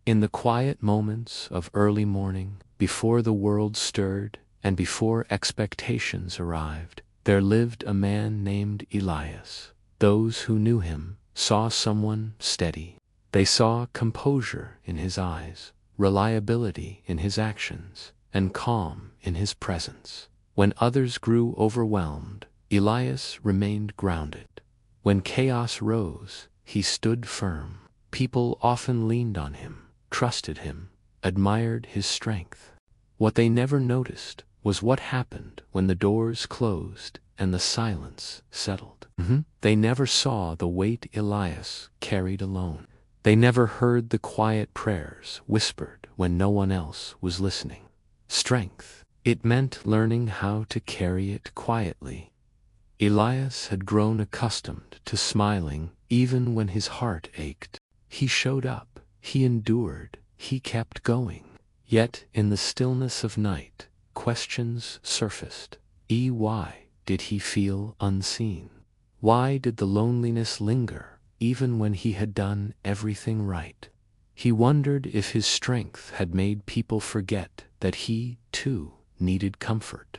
In the quiet moments of early morning, before the world stirred and before expectations arrived, there lived a man named Elias. Those who knew him saw someone steady. They saw composure in his eyes, reliability in his actions, and calm in his presence. When others grew overwhelmed, Elias remained grounded. When chaos rose, he stood firm. People often leaned on him, trusted him, admired his strength. What they never noticed was what happened when the doors closed and the silence settled. They never saw the weight Elias carried alone. They never heard the quiet prayers whispered when no one else was listening. Strength, it meant learning how to carry it quietly. Elias had grown accustomed to smiling even when his heart ached. He showed up, he endured, he kept going. Yet in the stillness of night, questions surfaced. Why did he feel unseen? Why did the loneliness linger even when he had done everything right? He wondered if his strength had made people forget that he, too, needed comfort.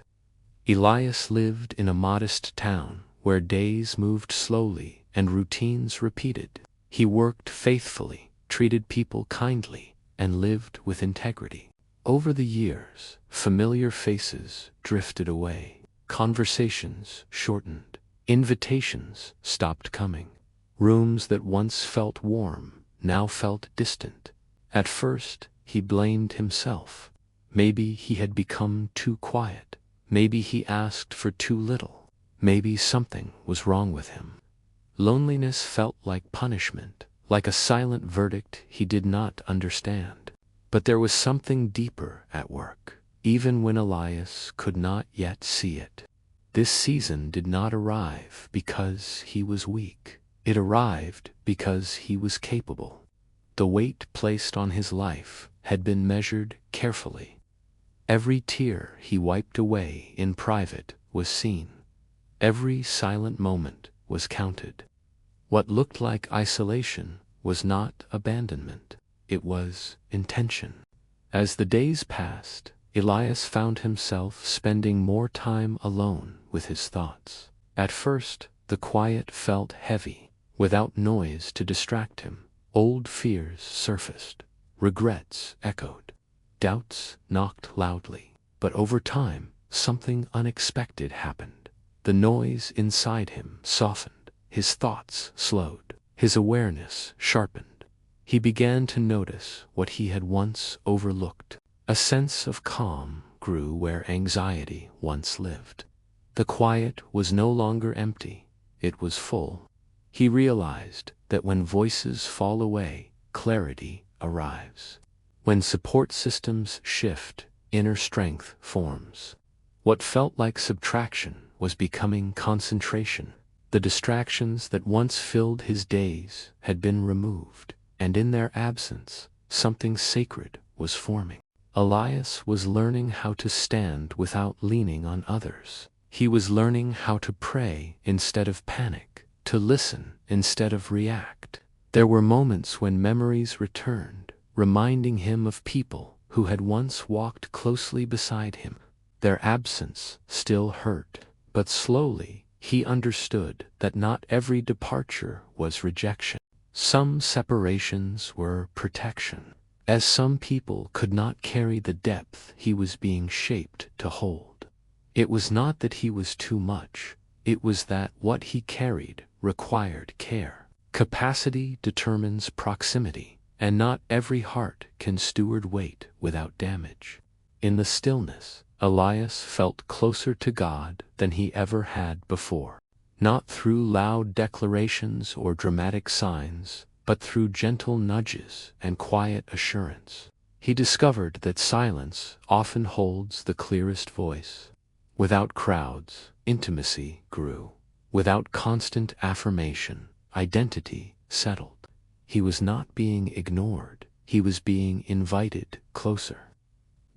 Elias lived in a modest town where days moved slowly and routines repeated. He worked faithfully, treated people kindly, and lived with integrity. Over the years, familiar faces drifted away. Conversations shortened. Invitations stopped coming. Rooms that once felt warm now felt distant. At first, he blamed himself. Maybe he had become too quiet. Maybe he asked for too little. Maybe something was wrong with him. Loneliness felt like punishment, like a silent verdict he did not understand. But there was something deeper at work, even when Elias could not yet see it. This season did not arrive because he was weak. It arrived because he was capable. The weight placed on his life had been measured carefully. Every tear he wiped away in private was seen. Every silent moment was counted. What looked like isolation was not abandonment. It was intention. As the days passed, Elias found himself spending more time alone with his thoughts. At first, the quiet felt heavy, without noise to distract him. Old fears surfaced. Regrets echoed. Doubts knocked loudly. But over time, something unexpected happened. The noise inside him softened. His thoughts slowed. His awareness sharpened. He began to notice what he had once overlooked. A sense of calm grew where anxiety once lived. The quiet was no longer empty. It was full. He realized that when voices fall away, clarity arrives. When support systems shift, inner strength forms. What felt like subtraction was becoming concentration. The distractions that once filled his days had been removed, and in their absence, something sacred was forming. Elias was learning how to stand without leaning on others. He was learning how to pray instead of panic, to listen instead of react. There were moments when memories returned, reminding him of people who had once walked closely beside him. Their absence still hurt, but slowly he understood that not every departure was rejection. Some separations were protection, as some people could not carry the depth he was being shaped to hold. It was not that he was too much, it was that what he carried required care. Capacity determines proximity, and not every heart can steward weight without damage. In the stillness, Elias felt closer to God than he ever had before. Not through loud declarations or dramatic signs, but through gentle nudges and quiet assurance. He discovered that silence often holds the clearest voice. Without crowds, intimacy grew. Without constant affirmation, identity settled. He was not being ignored, he was being invited closer.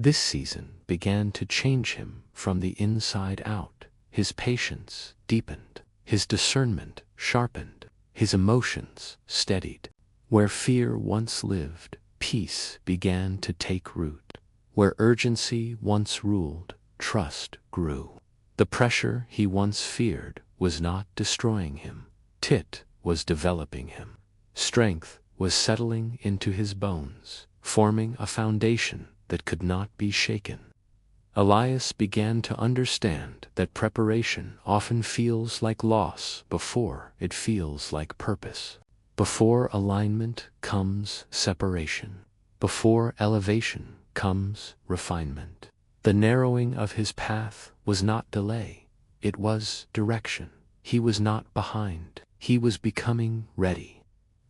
This season began to change him from the inside out. His patience deepened, his discernment sharpened, his emotions steadied. Where fear once lived, peace began to take root. Where urgency once ruled, trust grew. The pressure he once feared was not destroying him. It was developing him. Strength was settling into his bones, forming a foundation that could not be shaken. Elias began to understand that preparation often feels like loss before it feels like purpose. Before alignment comes separation. Before elevation comes refinement. The narrowing of his path was not delay, it was direction. He was not behind, he was becoming ready.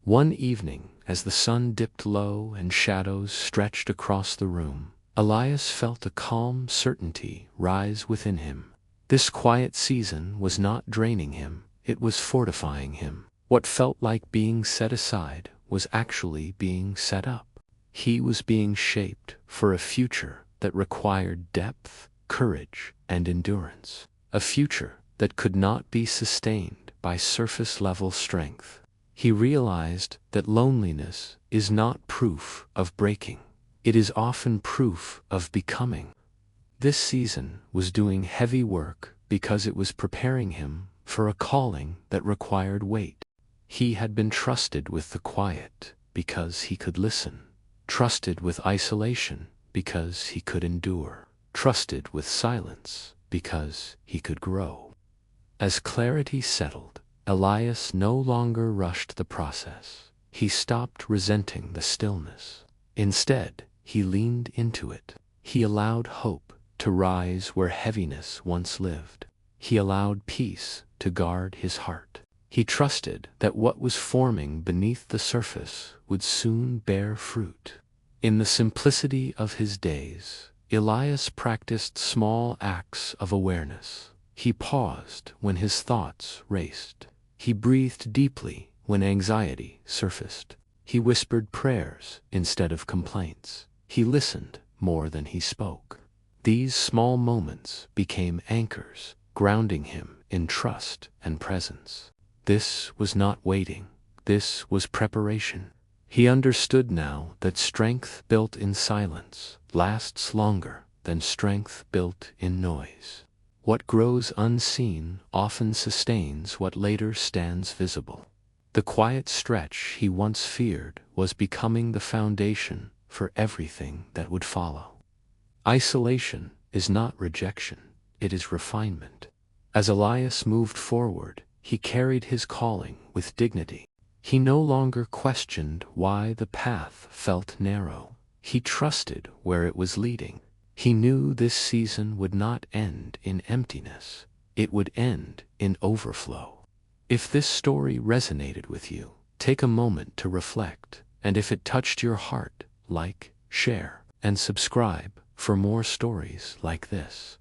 One evening, as the sun dipped low and shadows stretched across the room, Elias felt a calm certainty rise within him. This quiet season was not draining him, it was fortifying him. What felt like being set aside was actually being set up. He was being shaped for a future that required depth, courage, and endurance. A future that could not be sustained by surface-level strength. He realized that loneliness is not proof of breaking. It is often proof of becoming. This season was doing heavy work because it was preparing him for a calling that required weight. He had been trusted with the quiet because he could listen, trusted with isolation because he could endure, trusted with silence because he could grow. As clarity settled, Elias no longer rushed the process. He stopped resenting the stillness. Instead, he leaned into it. He allowed hope to rise where heaviness once lived. He allowed peace to guard his heart. He trusted that what was forming beneath the surface would soon bear fruit. In the simplicity of his days, Elias practiced small acts of awareness. He paused when his thoughts raced. He breathed deeply when anxiety surfaced. He whispered prayers instead of complaints. He listened more than he spoke. These small moments became anchors, grounding him in trust and presence. This was not waiting. This was preparation. He understood now that strength built in silence lasts longer than strength built in noise. What grows unseen often sustains what later stands visible. The quiet stretch he once feared was becoming the foundation for everything that would follow. Isolation is not rejection, it is refinement. As Elias moved forward, he carried his calling with dignity. He no longer questioned why the path felt narrow. He trusted where it was leading. He knew this season would not end in emptiness. It would end in overflow. If this story resonated with you, take a moment to reflect, and if it touched your heart, like, share, and subscribe for more stories like this.